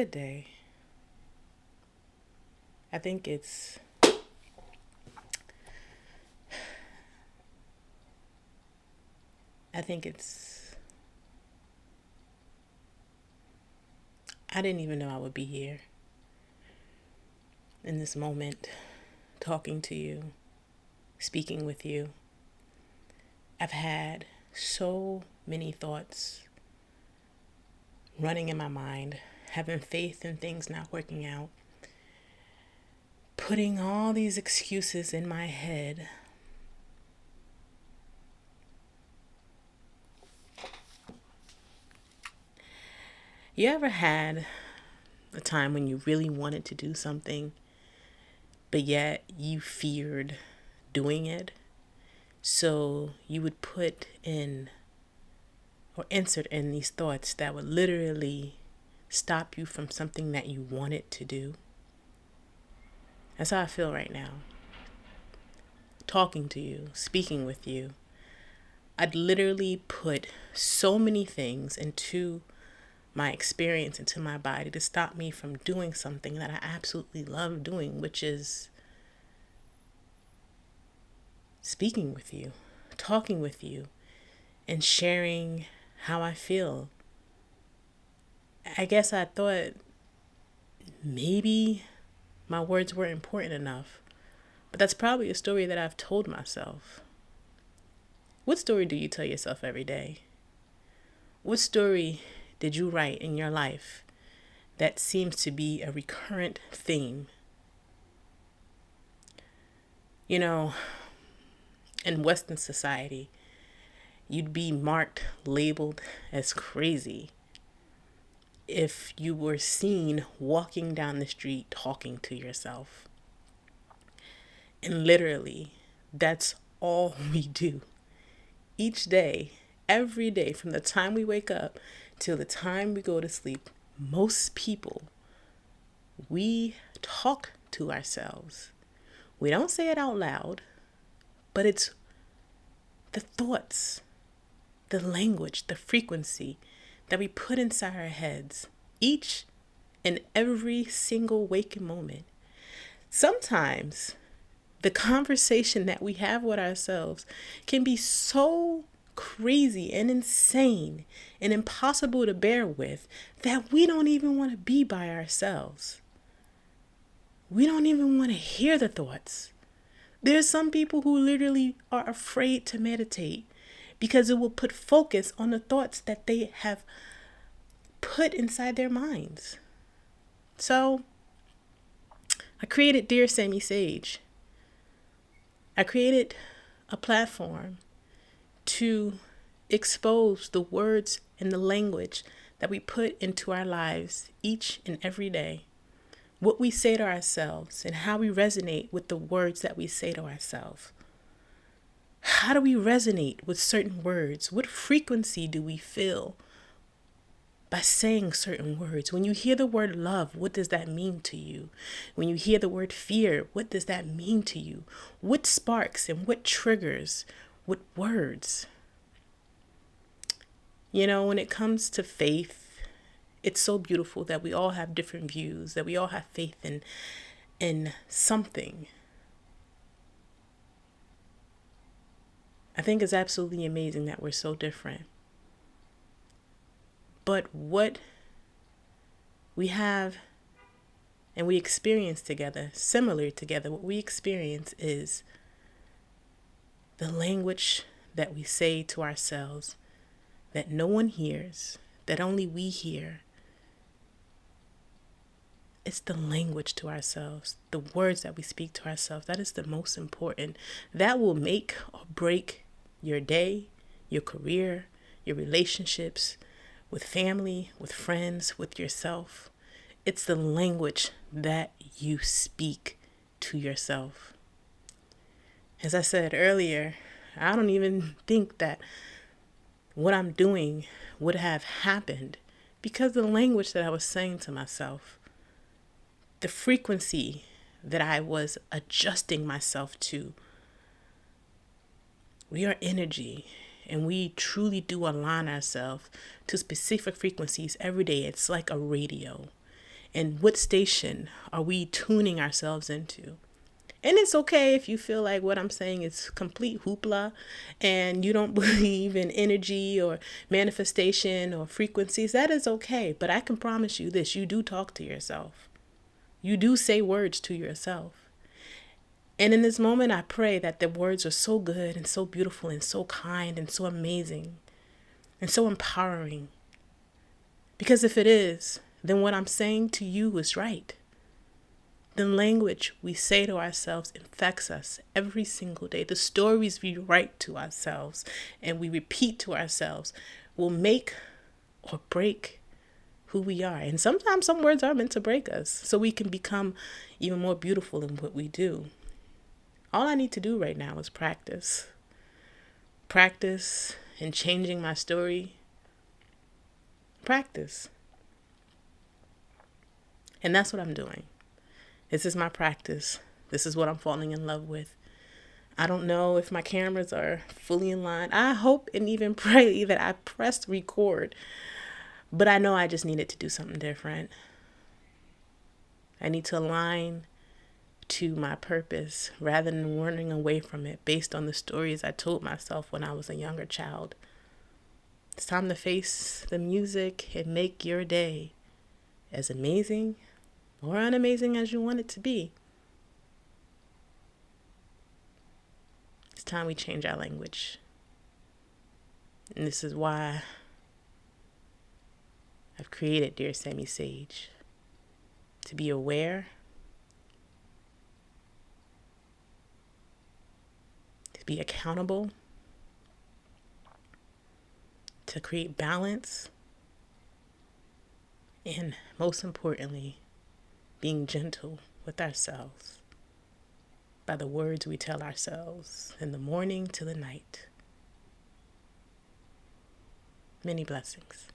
good day. I think it's I think it's I didn't even know I would be here in this moment talking to you, speaking with you. I've had so many thoughts running in my mind, having faith in things not working out, putting all these excuses in my head. You ever had a time when you really wanted to do something, but yet you feared doing it? So you would put in or insert in these thoughts that would literally stop you from something that you wanted to do. That's how I feel right now. Talking to you, speaking with you. I'd literally put so many things into my experience, into my body to stop me from doing something that I absolutely love doing, which is speaking with you, talking with you, and sharing how I feel. I guess I thought maybe my words weren't important enough, but that's probably a story that I've told myself. What story do you tell yourself every day? What story did you write in your life that seems to be a recurrent theme? You know, in Western society, you'd be marked, labeled as crazy if you were seen walking down the street talking to yourself. And literally, that's all we do. Each day, every day, from the time we wake up till the time we go to sleep, most people, we talk to ourselves. We don't say it out loud, but it's the thoughts, the language, the frequency that we put inside our heads each and every single waking moment. Sometimes the conversation that we have with ourselves can be so crazy and insane and impossible to bear with that we don't even want to be by ourselves. We don't even want to hear the thoughts. There's some people who literally are afraid to meditate because it will put focus on the thoughts that they have put inside their minds. So I created Dear Sammy Sage. I created a platform to expose the words and the language that we put into our lives each and every day. What we say to ourselves and how we resonate with the words that we say to ourselves. How do we resonate with certain words? What frequency do we feel by saying certain words? When you hear the word love, what does that mean to you? When you hear the word fear, what does that mean to you? What sparks and what triggers? What words? You know, when it comes to faith, it's so beautiful that we all have different views, that we all have faith in something. I think it's absolutely amazing that we're so different. But what we have and we experience together, similar together, what we experience is the language that we say to ourselves that no one hears, that only we hear. It's the language to ourselves, the words that we speak to ourselves. That is the most important. That will make or break your day, your career, your relationships with family, with friends, with yourself. It's the language that you speak to yourself. As I said earlier, I don't even think that what I'm doing would have happened because of the language that I was saying to myself, the frequency that I was adjusting myself to. We are energy, and we truly do align ourselves to specific frequencies every day. It's like a radio. And what station are we tuning ourselves into? And it's okay if you feel like what I'm saying is complete hoopla and you don't believe in energy or manifestation or frequencies. That is okay. But I can promise you this, you do talk to yourself. You do say words to yourself. And in this moment, I pray that the words are so good and so beautiful and so kind and so amazing and so empowering. Because if it is, then what I'm saying to you is right. The language we say to ourselves infects us every single day. The stories we write to ourselves and we repeat to ourselves will make or break who we are. And sometimes some words are meant to break us so we can become even more beautiful in what we do. All I need to do right now is practice. Practice in changing my story. Practice. And that's what I'm doing. This is my practice. This is what I'm falling in love with. I don't know if my cameras are fully in line. I hope and even pray that I pressed record. But I know I just needed to do something different. I need to align to my purpose rather than running away from it based on the stories I told myself when I was a younger child. It's time to face the music and make your day as amazing or unamazing as you want it to be. It's time we change our language. And this is why I've created Dear Sammy Sage. To be aware, to be accountable, to create balance, and most importantly, being gentle with ourselves by the words we tell ourselves in the morning to the night. Many blessings.